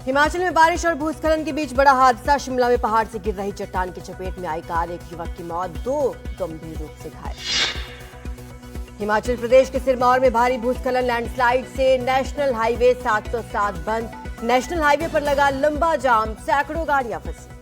हिमाचल में बारिश और भूस्खलन के बीच बड़ा हादसा। शिमला में पहाड़ से गिर रही चट्टान की चपेट में आई कार, एक युवक की मौत, 2 गंभीर रूप से घायल। हिमाचल प्रदेश के सिरमौर में भारी भूस्खलन, लैंडस्लाइड से नेशनल हाईवे 707 बंद। नेशनल हाईवे पर लगा लंबा जाम, सैकड़ों गाड़ियां फंसी।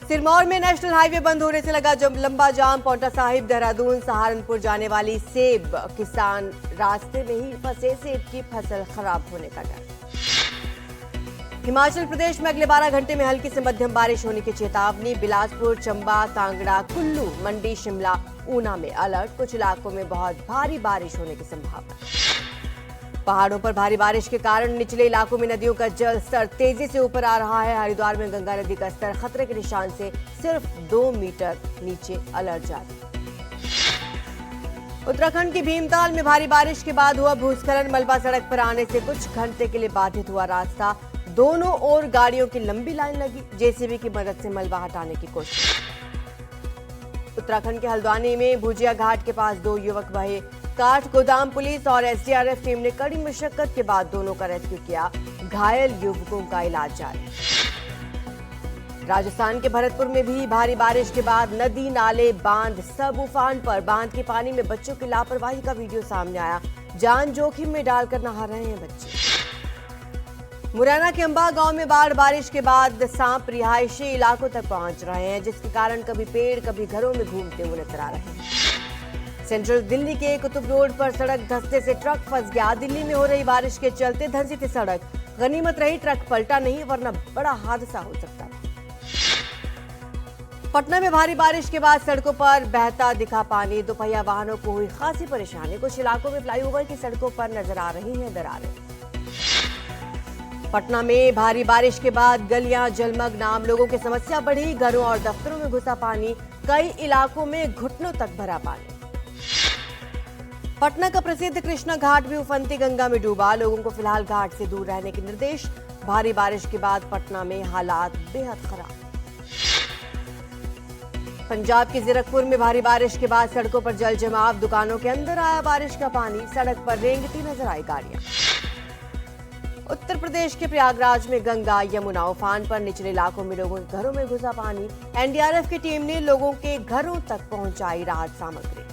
सिरमौर में नेशनल हाईवे बंद होने से लगा लंबा जाम। पांवटा साहिब, देहरादून, सहारनपुर जाने वाली सेब किसान रास्ते में ही फंसे, सेब की फसल खराब होने का डर। हिमाचल प्रदेश में अगले 12 घंटे में हल्की से मध्यम बारिश होने की चेतावनी। बिलासपुर, चंबा, कांगड़ा, कुल्लू, मंडी, शिमला, ऊना में अलर्ट। कुछ इलाकों में बहुत भारी बारिश होने की संभावना। पहाड़ों पर भारी बारिश के कारण निचले इलाकों में नदियों का जल स्तर तेजी से ऊपर आ रहा है। हरिद्वार में गंगा नदी का स्तर खतरे के निशान से सिर्फ 2 मीटर नीचे, अलर्ट जारी। उत्तराखंड की भीमताल में भारी बारिश के बाद हुआ भूस्खलन। मलबा सड़क पर आने से कुछ घंटे के लिए बाधित हुआ रास्ता। दोनों ओर गाड़ियों की लंबी लाइन लगी। जेसीबी की मदद से मलबा हटाने की कोशिश। उत्तराखंड के हल्द्वानी में भुजिया घाट के पास 2 युवक बहे। काठ गोदाम पुलिस और एसडीआरएफ टीम ने कड़ी मशक्कत के बाद दोनों का रेस्क्यू किया। घायल युवकों का इलाज जारी। राजस्थान के भरतपुर में भी भारी बारिश के बाद नदी, नाले, बांध सब उफान पर। बांध के पानी में बच्चों की लापरवाही का वीडियो सामने आया। जान जोखिम में डालकर नहा रहे हैं बच्चे। मुरैना के अंबा गांव में बारिश के बाद सांप रिहायशी इलाकों तक पहुंच रहे हैं, जिसके कारण कभी पेड़ कभी घरों में घूमते हुए नजर आ रहे हैं। सेंट्रल दिल्ली के कुतुब रोड पर सड़क धंसने से ट्रक फंस गया। दिल्ली में हो रही बारिश के चलते धंसी थी सड़क। गनीमत रही ट्रक पलटा नहीं, वरना बड़ा हादसा हो सकता था। पटना में भारी बारिश के बाद सड़कों पर बहता दिखा पानी। दोपहिया वाहनों को हुई खासी परेशानी। कुछ इलाकों में फ्लाईओवर की सड़कों पर नजर आ रही हैं दरारें। पटना में भारी बारिश के बाद गलियां जलमग्न, आम लोगों की समस्या बढ़ी। घरों और दफ्तरों में घुसा पानी। कई इलाकों में घुटनों तक भरा पानी। पटना का प्रसिद्ध कृष्णा घाट भी उफनती गंगा में डूबा। लोगों को फिलहाल घाट से दूर रहने के निर्देश। भारी बारिश के बाद पटना में हालात बेहद खराब। पंजाब के जीरकपुर में भारी बारिश के बाद सड़कों पर जल जमाव। दुकानों के अंदर आया बारिश का पानी। सड़क पर रेंगती नजर आई गाड़ियां। उत्तर प्रदेश के प्रयागराज में गंगा यमुना उफान पर। निचले इलाकों में लोगों के घरों में घुसा पानी। एनडीआरएफ की टीम ने लोगों के घरों तक पहुंचाई राहत सामग्री।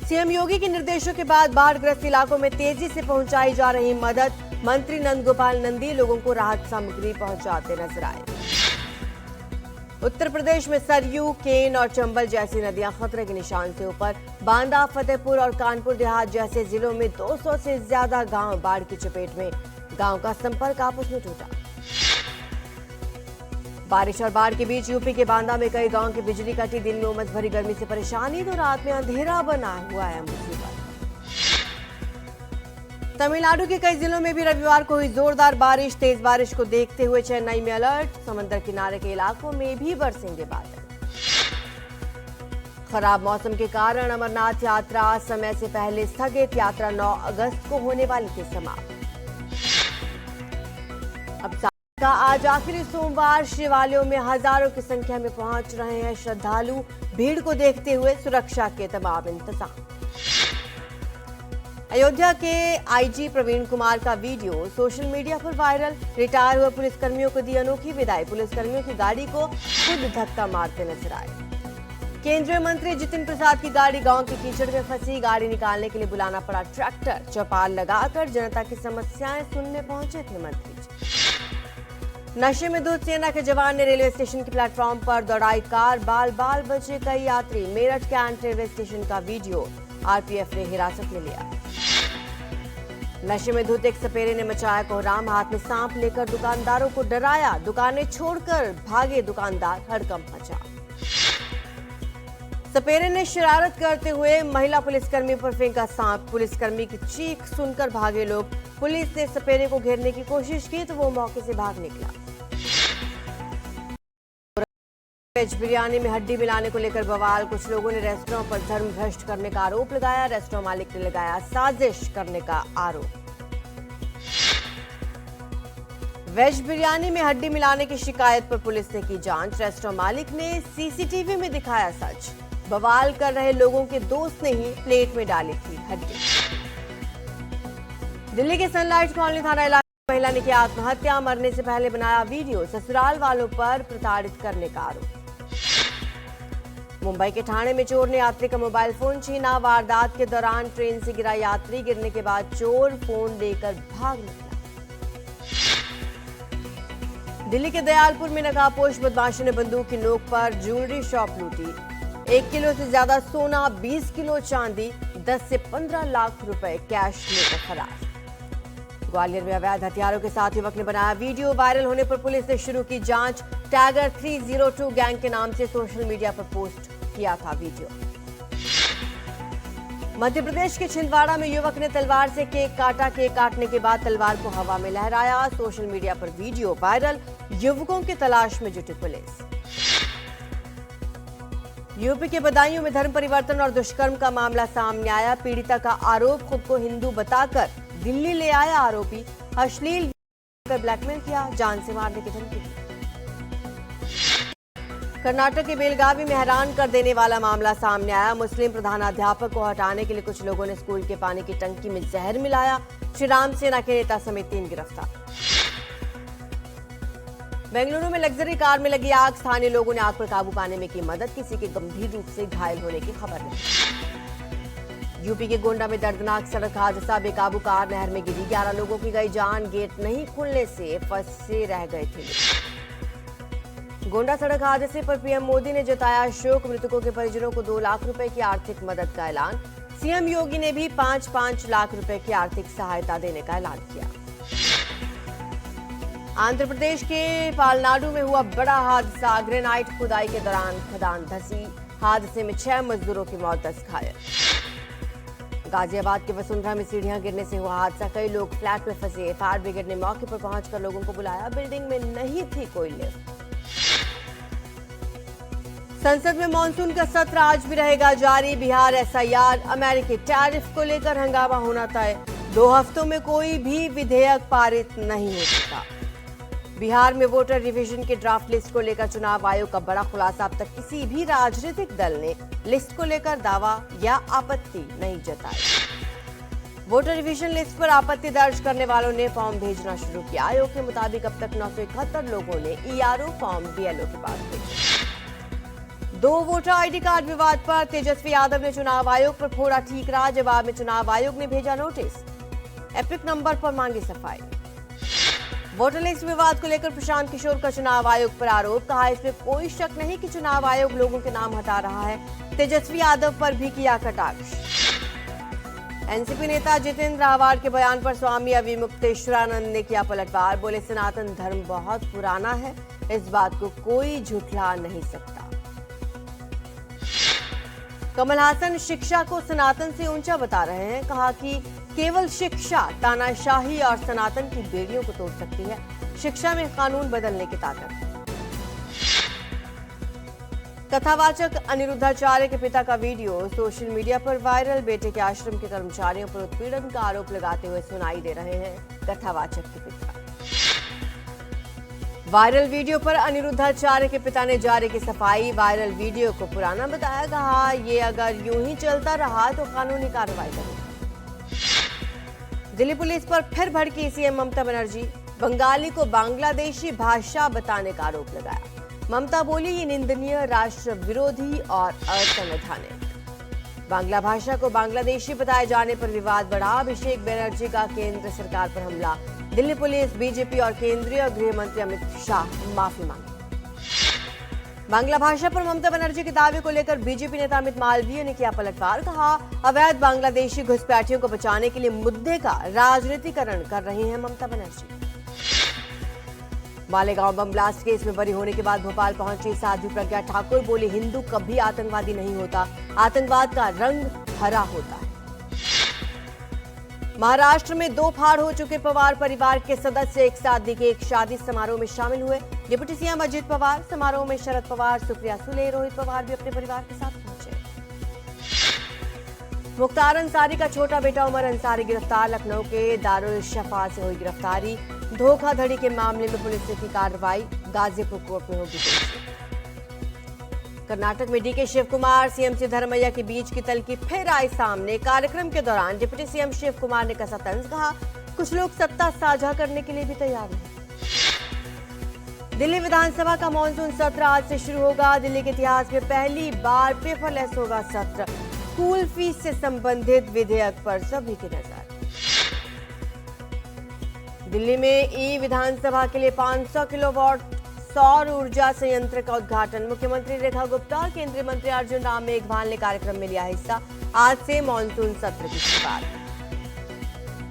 सीएम योगी के निर्देशों के बाद बाढ़ग्रस्त इलाकों में तेजी से पहुंचाई जा रही मदद। मंत्री नंद गोपाल नंदी लोगों को राहत सामग्री पहुंचाते नजर आए। उत्तर प्रदेश में सरयू, केन और चंबल जैसी नदियां खतरे के निशान से ऊपर। बांदा, फतेहपुर और कानपुर देहात जैसे जिलों में 200 से ज्यादा गांव बाढ़ की चपेट में। गांव का संपर्क आपस में टूटा। बारिश और बाढ़ के बीच यूपी के बांदा में कई गांव की बिजली कटी। दिन में उमस भरी गर्मी से परेशानी, तो रात में अंधेरा बना हुआ है मुसीबत। तमिलनाडु के कई जिलों में भी रविवार को हुई जोरदार बारिश। तेज बारिश को देखते हुए चेन्नई में अलर्ट। समंदर किनारे के इलाकों में भी बरसेंगे बादल। खराब मौसम के कारण अमरनाथ यात्रा समय से पहले स्थगित। यात्रा 9 अगस्त को होने वाली थी समाप्त। अब का आज आखिरी सोमवार। शिवालयों में हजारों की संख्या में पहुंच रहे हैं श्रद्धालु। भीड़ को देखते हुए सुरक्षा के तमाम इंतजाम। अयोध्या के आईजी प्रवीण कुमार का वीडियो सोशल मीडिया पर वायरल। रिटायर हुए पुलिसकर्मियों को दी अनोखी विदाई। पुलिसकर्मियों की गाड़ी को खुद धक्का मारते नजर आए। केंद्रीय मंत्री जितिन प्रसाद की गाड़ी गांव के कीचड़ में फंसी। गाड़ी निकालने के लिए बुलाना पड़ा ट्रैक्टर। चौपाल लगाकर जनता की समस्याएं सुनने पहुंचे थे मंत्री। नशे में धुत सेना के जवान ने रेलवे स्टेशन के प्लेटफॉर्म पर दौड़ाई कार। बाल बाल बचे कई यात्री। मेरठ कैंट रेलवे स्टेशन का वीडियो आरपीएफ ने हिरासत में लिया। नशे में धुत एक सपेरे ने मचाया कोहराम। हाथ में सांप लेकर दुकानदारों को डराया। दुकानें छोड़कर भागे दुकानदार, हड़कंप मचा। सपेरे ने शरारत करते हुए महिला पुलिसकर्मी पर फेंका सांप। पुलिसकर्मी की चीख सुनकर भागे लोग। पुलिस ने सपेरे को घेरने की कोशिश की तो वो मौके से भाग निकला। वेज बिरयानी में हड्डी मिलाने को लेकर बवाल। कुछ लोगों ने रेस्टोरेंट पर धर्म भ्रष्ट करने का आरोप लगाया। रेस्टोरेंट मालिक ने लगाया साजिश करने का आरोप। वेज बिरयानी में हड्डी मिलाने की शिकायत पर पुलिस ने की जांच। रेस्टोरेंट मालिक ने सीसीटीवी में दिखाया सच। बवाल कर रहे लोगों के दोस्त ने ही प्लेट में डाली थी हड्डी। दिल्ली के सनलाइट कॉलोनी थाना इलाके में महिला ने किया आत्महत्या, मरने से पहले बनाया वीडियो, ससुराल वालों पर प्रताड़ित करने का आरोप। मुंबई के ठाणे में चोर ने यात्री का मोबाइल फोन छीना, वारदात के दौरान ट्रेन से गिरा यात्री, गिरने के बाद चोर फोन लेकर भाग निकला। दिल्ली के दयालपुर में नकाबपोश बदमाशों ने बंदूक की नोक पर ज्वेलरी शॉप लूटी। 1 किलो से ज्यादा सोना, 20 किलो चांदी, 10 से 15 लाख रुपए कैश लेकर फरार। ग्वालियर में अवैध हथियारों के साथ युवक ने बनाया वीडियो, वायरल होने पर पुलिस ने शुरू की जांच। टाइगर 302 गैंग के नाम से सोशल मीडिया पर पोस्ट किया था वीडियो। मध्य प्रदेश के छिंदवाड़ा में युवक ने तलवार से केक काटा, केक काटने के बाद तलवार को हवा में लहराया। सोशल मीडिया पर वीडियो वायरल, युवकों की तलाश में जुटी पुलिस। यूपी के बदायूं में धर्म परिवर्तन और दुष्कर्म का मामला सामने आया। पीड़िता का आरोप, खुद को हिंदू बताकर दिल्ली ले आया आरोपी, अश्लील कर ब्लैकमेल किया, जान से मारने की धमकी दी। कर्नाटक के बेलगावी में हैरान कर देने वाला मामला सामने आया। मुस्लिम प्रधानाध्यापक को हटाने के लिए कुछ लोगों ने स्कूल के पानी की टंकी में जहर मिलाया। श्री राम सेना के नेता समेत 3 गिरफ्तार। बेंगलुरु में लग्जरी कार में लगी आग, स्थानीय लोगों ने आग पर काबू पाने में की मदद, किसी के गंभीर रूप से घायल होने की खबर नहीं। यूपी के गोंडा में दर्दनाक सड़क हादसा, बेकाबू कार नहर में गिरी, 11 लोगों की गई जान, गेट नहीं खुलने से फंसे रह गए थे। गोंडा सड़क हादसे पर पीएम मोदी ने जताया शोक, मृतकों के परिजनों को 2 लाख रुपए की आर्थिक मदद का ऐलान। सीएम योगी ने भी 5-5 लाख रुपए की आर्थिक सहायता देने का ऐलान किया। आंध्र प्रदेश के पालनाडु में हुआ बड़ा हादसा, ग्रेनाइट खुदाई के दौरान खदान धंसी, हादसे में 6 मजदूरों की मौत, 10 घायल। गाजियाबाद के वसुंधरा में सीढ़ियां गिरने से हुआ हादसा, कई लोग फ्लैट में फंसे, फायर ब्रिगेड ने मौके पर पहुंचकर लोगों को बुलाया, बिल्डिंग में नहीं थी कोई लिफ्ट। संसद में मानसून का सत्र आज भी रहेगा जारी, बिहार एसआईआर, अमेरिकी टैरिफ को लेकर हंगामा होना तय, 2 हफ्तों में कोई भी विधेयक पारित नहीं हो सकता। बिहार में वोटर रिवीजन के ड्राफ्ट लिस्ट को लेकर चुनाव आयोग का बड़ा खुलासा, अब तक किसी भी राजनीतिक दल ने लिस्ट को लेकर दावा या आपत्ति नहीं जताई। वोटर रिवीजन लिस्ट पर आपत्ति दर्ज करने वालों ने फॉर्म भेजना शुरू किया। आयोग के मुताबिक अब तक 971 लोगों ने ईआरओ फॉर्म बीएलओ के पास भेजे। 2 वोटर आईडी कार्ड विवाद पर तेजस्वी यादव ने चुनाव आयोग पर फोड़ा ठीकरा, जवाब में चुनाव आयोग ने भेजा नोटिस, एपिक नंबर पर मांगी सफाई। वोटर लिस्ट विवाद को लेकर प्रशांत किशोर का चुनाव आयोग पर आरोप, कहा इसमें कोई शक नहीं कि चुनाव आयोग लोगों के नाम हटा रहा है। तेजस्वी यादव पर भी किया कटाक्ष। एनसीपी नेता जितेंद्र आवाड़ के बयान पर स्वामी अविमुक्तेश्वरानंद ने किया पलटवार, बोले सनातन धर्म बहुत पुराना है, इस बात को कोई झुठला नहीं सकता। कमल हासन शिक्षा को सनातन से ऊंचा बता रहे हैं, कहा कि केवल शिक्षा तानाशाही और सनातन की बेड़ियों को तोड़ सकती है, शिक्षा में कानून बदलने की ताकत है। कथावाचक अनिरुद्धाचार्य के पिता का वीडियो सोशल मीडिया पर वायरल, बेटे के आश्रम के कर्मचारियों पर उत्पीड़न का आरोप लगाते हुए सुनाई दे रहे हैं कथावाचक के पिता। वायरल वीडियो पर अनिरुद्धाचार्य के पिता ने जारी की सफाई, वायरल वीडियो को पुराना बताया, कहा ये अगर यूं ही चलता रहा तो कानूनी कार्रवाई करेंगे। दिल्ली पुलिस पर फिर भड़की सीएम ममता बनर्जी, बंगाली को बांग्लादेशी भाषा बताने का आरोप लगाया। ममता बोली ये निंदनीय, राष्ट्र विरोधी और असंवैधानिक। बांग्ला भाषा को बांग्लादेशी बताए जाने पर विवाद बढ़ा, अभिषेक बनर्जी का केंद्र सरकार पर हमला, दिल्ली पुलिस, बीजेपी और केंद्रीय गृह मंत्री अमित शाह माफी मांगी। बांग्ला भाषा पर ममता बनर्जी के दावे को लेकर बीजेपी नेता अमित मालवीय ने किया पलटवार, कहा अवैध बांग्लादेशी घुसपैठियों को बचाने के लिए मुद्दे का राजनीतिकरण कर रही हैं Mamata Banerjee. Malegaon bomb blast case में बरी होने के बाद भोपाल पहुंची साध्वी प्रज्ञा ठाकुर, बोली हिंदू कभी आतंकवादी नहीं होता, आतंकवाद का रंग हरा होता है। महाराष्ट्र में 2 फाड़ हो चुके पवार परिवार के सदस्य एक साथ दिखे, एक शादी समारोह में शामिल हुए। डिप्टी सीएम अजित पवार, समारोह में शरद पवार, सुप्रिया सुले, रोहित पवार भी अपने परिवार के साथ पहुंचे। मुख्तार अंसारी का छोटा बेटा उमर अंसारी गिरफ्तार, लखनऊ के दारुल शफा से हुई गिरफ्तारी। धोखाधड़ी के मामले में पुलिस ने की कार्रवाई, गाजीपुर कोर्ट में होगी पेशी। कर्नाटक में डीके शिव कुमार सीएम सिद्धरमैया के बीच की तल्खी फिर आई सामने। कार्यक्रम के दौरान डिप्टी सीएम शिव कुमार ने कसा तंज, कहा कुछ लोग सत्ता साझा करने के लिए भी तैयार हैं। दिल्ली विधानसभा का मानसून सत्र आज से शुरू होगा। दिल्ली के इतिहास में पहली बार पेपरलेस होगा सत्र। स्कूल फीस से संबंधित विधेयक पर सभी की नजर। दिल्ली में ई विधानसभा के लिए 500 किलोवाट सौर ऊर्जा संयंत्र का उद्घाटन। मुख्यमंत्री रेखा गुप्ता और केंद्रीय मंत्री अर्जुन राम मेघवाल ने कार्यक्रम में लिया हिस्सा। आज से मानसून सत्र की शुरुआत।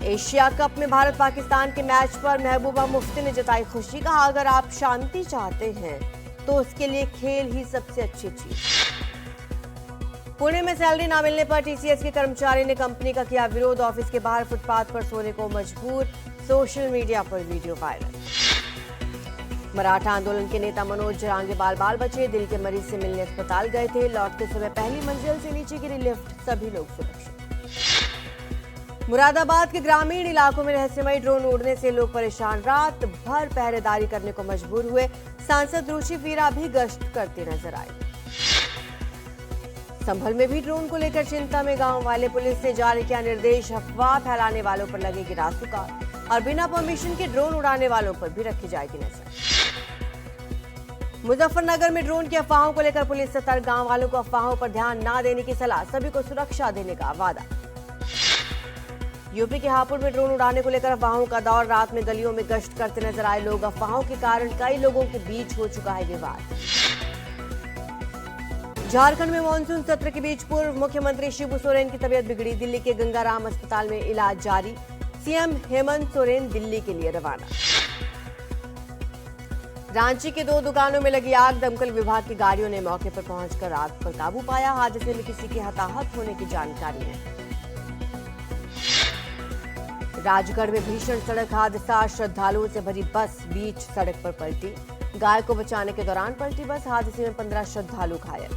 एशिया कप में भारत पाकिस्तान के मैच पर महबूबा मुफ्ती ने जताई खुशी, कहा अगर आप शांति चाहते हैं तो उसके लिए खेल ही सबसे अच्छी चीज। पुणे में सैलरी न मिलने पर टीसीएस के कर्मचारी ने कंपनी का किया विरोध। ऑफिस के बाहर फुटपाथ पर सोने को मजबूर। सोशल मीडिया पर वीडियो वायरल। मराठा आंदोलन के नेता मनोज जरांगे बाल बचे। दिल के मरीज से मिलने अस्पताल गए थे। लौटते समय पहली मंजिल से नीचे गिरी लिफ्ट, सभी लोग सुरक्षित। मुरादाबाद के ग्रामीण इलाकों में रहस्यमयी ड्रोन उड़ने से लोग परेशान। रात भर पहरेदारी करने को मजबूर हुए। सांसद रुचि वीरा भी गश्त करते नजर आए। संभल में भी ड्रोन को लेकर चिंता में गांव वाले। पुलिस ने जारी किया निर्देश, अफवाह फैलाने वालों पर लगेगी रासुका और बिना परमिशन के ड्रोन उड़ाने वालों पर भी रखी जाएगी नजर। मुजफ्फरनगर में ड्रोन की अफवाहों को लेकर पुलिस सतर्क। गांव वालों को अफवाहों पर ध्यान न देने की सलाह, सभी को सुरक्षा देने का वादा। यूपी के हापुड़ में ड्रोन उड़ाने को लेकर अफवाहों का दौर। रात में गलियों में गश्त करते नजर आए लोग। अफवाहों के कारण कई लोगों के बीच हो चुका है विवाद। झारखंड में मानसून सत्र के बीच पूर्व मुख्यमंत्री शिबू सोरेन की तबीयत बिगड़ी। दिल्ली के गंगाराम अस्पताल में इलाज जारी। सीएम हेमंत सोरेन दिल्ली के लिए रवाना। रांची के 2 दुकानों में लगी आग। दमकल विभाग की गाड़ियों ने मौके पर पहुंचकर आग पर काबू पाया। हादसे में किसी के हताहत होने की जानकारी नहीं। राजगढ़ में भीषण सड़क हादसा। श्रद्धालुओं से भरी बस बीच सड़क पर पलटी। गाय को बचाने के दौरान पलटी बस। हादसे में 15 श्रद्धालु घायल।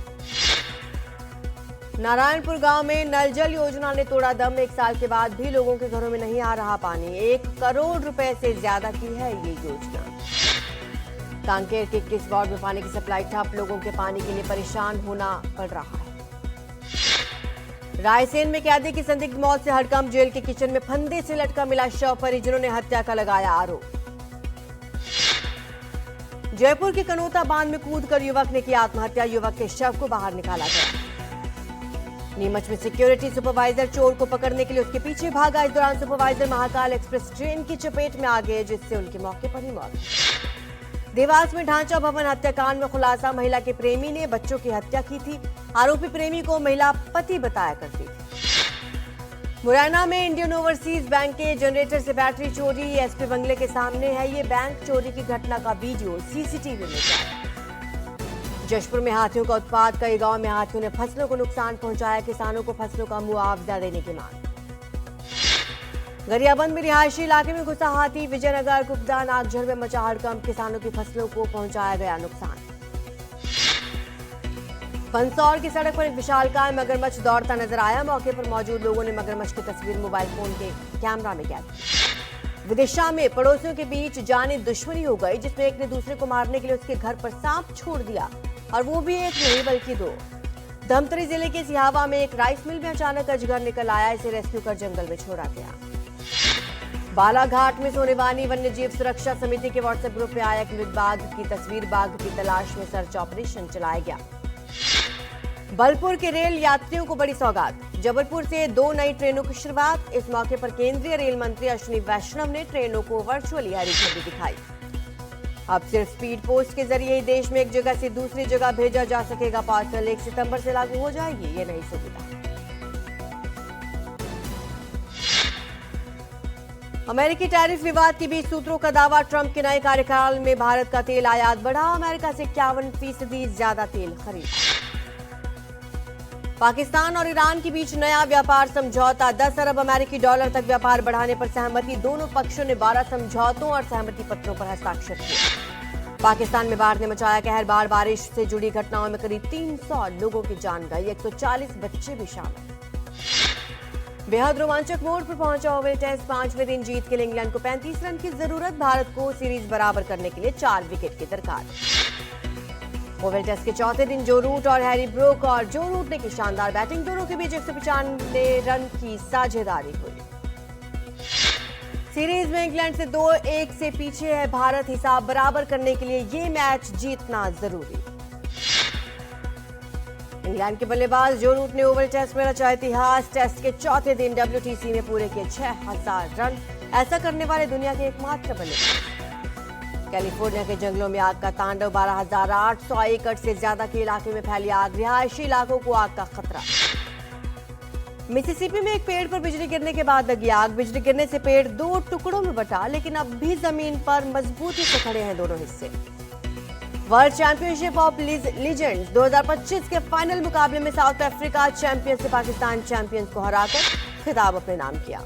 नारायणपुर गांव में नल जल योजना ने तोड़ा दम। 1 साल के बाद भी लोगों के घरों में नहीं आ रहा पानी। 1 करोड़ रुपए से ज्यादा की है ये योजना। कांकेर के 21 वार्ड में पानी की सप्लाई ठप। लोगों के पानी के लिए परेशान होना पड़ रहा है। रायसेन में कैदी की संदिग्ध मौत से हड़कंप। जेल के किचन में फंदे से लटका मिला शव। परिजनों ने हत्या का लगाया आरोप। जयपुर के कनोता बांध में कूदकर युवक ने की आत्महत्या। युवक के शव को बाहर निकाला गया। नीमच में सिक्योरिटी सुपरवाइजर चोर को पकड़ने के लिए उसके पीछे भागा। इस दौरान सुपरवाइजर महाकाल एक्सप्रेस ट्रेन की चपेट में आ गए, जिससे उनकी मौके पर ही मौत। देवास में ढांचा भवन हत्याकांड में खुलासा। महिला के प्रेमी ने बच्चों की हत्या की थी। आरोपी प्रेमी को महिला पति बताया करती थी। मुरैना में इंडियन ओवरसीज बैंक के जनरेटर से बैटरी चोरी। एसपी बंगले के सामने है ये बैंक चोरी की घटना का वीडियो सीसीटीवी में आया। जशपुर में हाथियों का उत्पात। कई गांव में हाथियों ने फसलों को नुकसान पहुंचाया। किसानों को फसलों का मुआवजा देने की मांग। गरियाबंद में रिहायशी इलाके में घुसा हाथी। विजयनगर कुपदा नागझर में मचा हड़कंप। किसानों की फसलों को पहुंचाया गया नुकसान। मंदसौर की सड़क पर एक विशालकाय मगरमच्छ दौड़ता नजर आया। मौके पर मौजूद लोगों ने मगरमच्छ की तस्वीर मोबाइल फोन के कैमरा में कैद की। विदिशा में पड़ोसियों के बीच जानी दुश्मनी हो गई, जिसमें एक ने दूसरे को मारने के लिए उसके घर पर सांप छोड़ दिया, और वो भी एक नहीं बल्कि 2। धमतरी जिले के सिहावा में एक राइस मिल में अचानक अजगर निकल आया। इसे रेस्क्यू कर जंगल में छोड़ा गया। बालाघाट में सोनेवानी वन्य जीव सुरक्षा समिति के व्हाट्सएप ग्रुप में आया एक मृत बाघ की तस्वीर। बाघ की तलाश में सर्च ऑपरेशन चलाया गया। बलपुर के रेल यात्रियों को बड़ी सौगात। जबलपुर से 2 नई ट्रेनों की शुरुआत। इस मौके पर केंद्रीय रेल मंत्री अश्विनी वैष्णव ने ट्रेनों को वर्चुअली हरी झंडी दिखाई। अब सिर्फ स्पीड पोस्ट के जरिए ही देश में एक जगह से दूसरी जगह भेजा जा सकेगा पार्सल। 1 सितंबर से लागू हो जाएगी ये नई सुविधा। अमेरिकी टैरिफ विवाद के बीच सूत्रों का दावा। ट्रंप के नए कार्यकाल में भारत का तेल आयात बढ़ा। अमेरिका से 51% ज्यादा तेल खरीदा। पाकिस्तान और ईरान के बीच नया व्यापार समझौता। 10 अरब अमेरिकी डॉलर तक व्यापार बढ़ाने पर सहमति। दोनों पक्षों ने 12 समझौतों और सहमति पत्रों पर हस्ताक्षर किए। पाकिस्तान में बाढ़ ने मचाया कहर। बाढ़ बारिश से जुड़ी घटनाओं में करीब 300 लोगों की जान गई। 140 बच्चे भी शामिल। बेहद रोमांचक मोड़ पर पहुंचा ओवल टेस्ट। 5वें दिन जीत के लिए इंग्लैंड को 35 रन की जरूरत। भारत को सीरीज बराबर करने के लिए 4 विकेट की दरकार। ओवल टेस्ट के चौथे दिन जो रूट और हैरी ब्रूक और जो रूट ने की शानदार बैटिंग, दोनों के बीच 195 रन की साझेदारी हुई। सीरीज में इंग्लैंड से 2-1 से पीछे है भारत, हिसाब बराबर करने के लिए ये मैच जीतना जरूरी। इंग्लैंड के बल्लेबाज जो रूट ने ओवल टेस्ट में रचा इतिहास, टेस्ट के चौथे दिन WTC में पूरे किए 6000 रन, ऐसा करने वाले दुनिया के एकमात्र बल्लेबाज। कैलिफोर्निया के जंगलों में आग का तांडव, 12,800 एकड़ से ज्यादा के इलाके में फैली आग, रिहायशी इलाकों को आग का खतरा। मिसिसिपी में एक पेड़ पर बिजली गिरने के बाद लगी आग, बिजली गिरने से पेड़ 2 टुकड़ों में बटा, लेकिन अब भी जमीन पर मजबूती से खड़े हैं दोनों हिस्से। वर्ल्ड चैंपियनशिप ऑफ लीजेंड्स 2025 के फाइनल मुकाबले में साउथ अफ्रीका चैंपियंस से पाकिस्तान चैंपियंस को हराकर खिताब अपने नाम किया।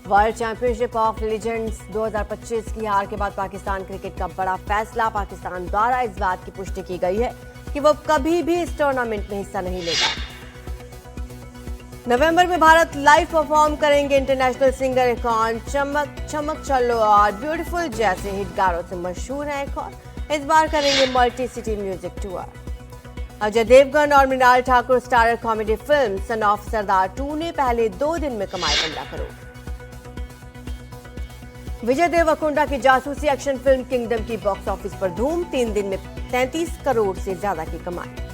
वर्ल्ड चैंपियनशिप ऑफ लीजेंड्स 2025 की हार के बाद पाकिस्तान क्रिकेट का बड़ा फैसला, पाकिस्तान द्वारा इस बात की पुष्टि की गई है कि वो कभी भी इस टूर्नामेंट में हिस्सा नहीं लेगा। नवंबर में भारत लाइव परफॉर्म करेंगे। इंटरनेशनल सिंगर इरफान चमक चमक चलो और ब्यूटीफुल जैसे हिट गानों से मशहूर है इरफान, इस बार करेंगे multi city music tour. Ajay Devgn और Mrunal Thakur starrer comedy film son of Sardaar 2 ने पहले 2 दिन में कमाई 15 करोड़। विजय देवरकोंडा की जासूसी एक्शन फिल्म किंगडम की बॉक्स ऑफिस पर धूम, 3 दिन में 33 करोड़ से ज्यादा की कमाई।